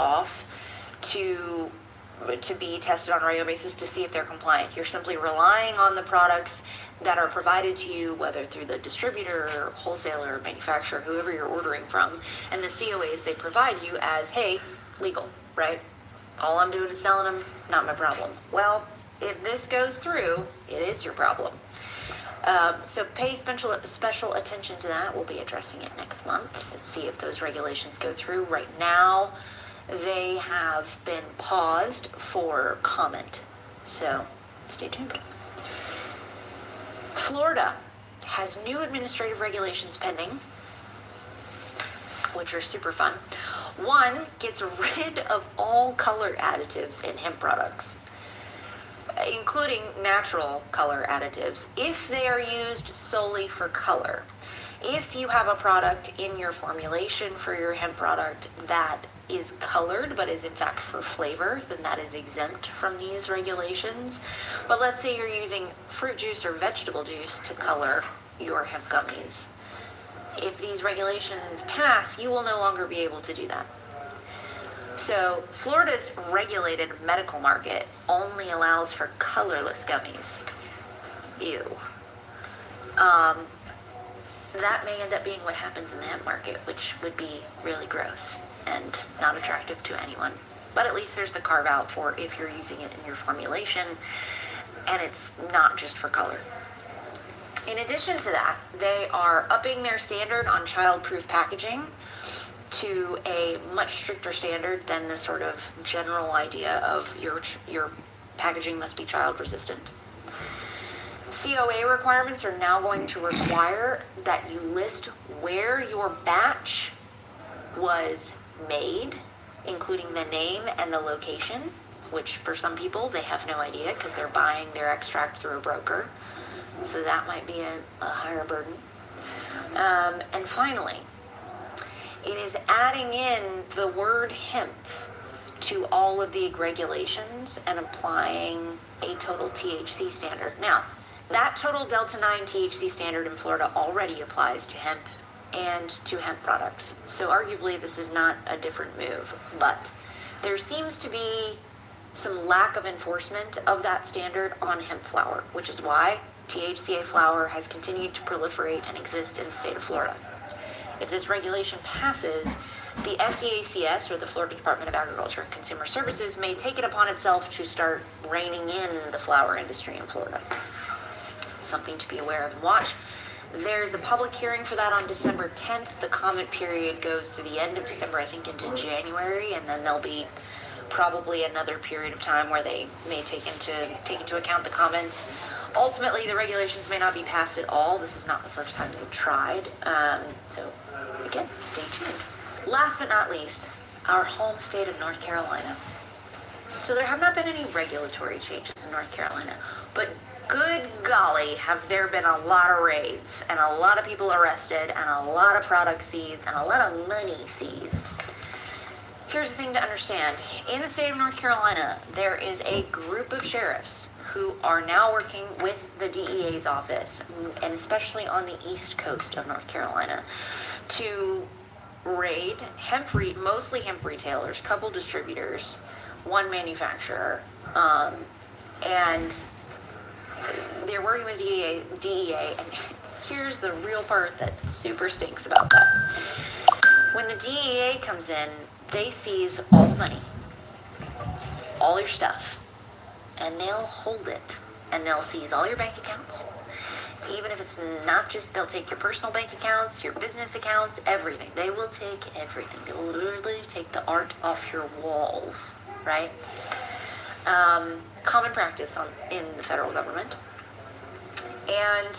off to be tested on a regular basis to see if they're compliant. You're simply relying on the products that are provided to you, whether through the distributor, wholesaler, manufacturer, whoever you're ordering from, and the COAs they provide you as, hey, legal, right? All I'm doing is selling them, not my problem. Well, if this goes through, it is your problem. So pay special attention to that. We'll be addressing it next month. Let's see if those regulations go through. Right now, they have been paused for comment. So stay tuned. Florida has new administrative regulations pending, which are super fun. One gets rid of all color additives in hemp products, including natural color additives, if they are used solely for color. If you have a product in your formulation for your hemp product that is colored but is in fact for flavor, then that is exempt from these regulations. But let's say you're using fruit juice or vegetable juice to color your hemp gummies. If these regulations pass, you will no longer be able to do that. So Florida's regulated medical market only allows for colorless gummies. Ew. That may end up being what happens in the hemp market, which would be really gross and not attractive to anyone. But at least there's the carve out for if you're using it in your formulation and it's not just for color. In addition to that, they are upping their standard on child-proof packaging to a much stricter standard than the sort of general idea of your packaging must be child resistant. COA requirements are now going to require that you list where your batch was made, including the name and the location, which for some people they have no idea because they're buying their extract through a broker. So that might be a higher burden. And finally, it is adding in the word hemp to all of the regulations and applying a total THC standard. Now, that total Delta 9 THC standard in Florida already applies to hemp and to hemp products. So arguably this is not a different move, but there seems to be some lack of enforcement of that standard on hemp flower, which is why THCA flower has continued to proliferate and exist in the state of Florida. If this regulation passes, the FDACS, or the Florida Department of Agriculture and Consumer Services, may take it upon itself to start reining in the flower industry in Florida. Something to be aware of and watch. There's a public hearing for that on December 10th. The comment period goes through the end of December, I think, into January, and then there'll be probably another period of time where they may take into account the comments. Ultimately, the regulations may not be passed at all. This is not the first time they've tried. So, again, stay tuned. Last but not least, our home state of North Carolina. So there have not been any regulatory changes in North Carolina, but good golly, have there been a lot of raids and a lot of people arrested and a lot of products seized and a lot of money seized. Here's the thing to understand. In the state of North Carolina, there is a group of sheriffs who are now working with the DEA's office, and especially on the east coast of North Carolina, to raid mostly hemp retailers, couple distributors, one manufacturer, and they're working with DEA, and here's the real part that super stinks about that. When the DEA comes in, they seize all the money, all your stuff, and they'll hold it, and they'll seize all your bank accounts. Even if it's not just, they'll take your personal bank accounts, your business accounts, everything. They will take everything. They will literally take the art off your walls, right? Common practice in the federal government. And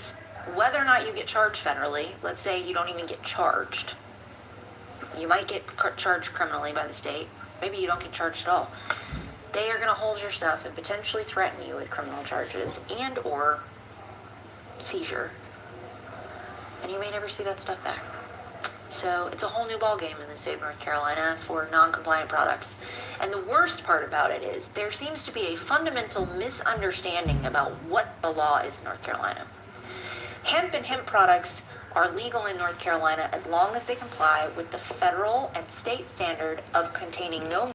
whether or not you get charged federally, let's say you don't even get charged. You might get charged criminally by the state. Maybe you don't get charged at all. They are going to hold your stuff and potentially threaten you with criminal charges and or seizure. And you may never see that stuff back. So it's a whole new ballgame in the state of North Carolina for non-compliant products. And the worst part about it is there seems to be a fundamental misunderstanding about what the law is in North Carolina. Hemp and hemp products are legal in North Carolina as long as they comply with the federal and state standard of containing no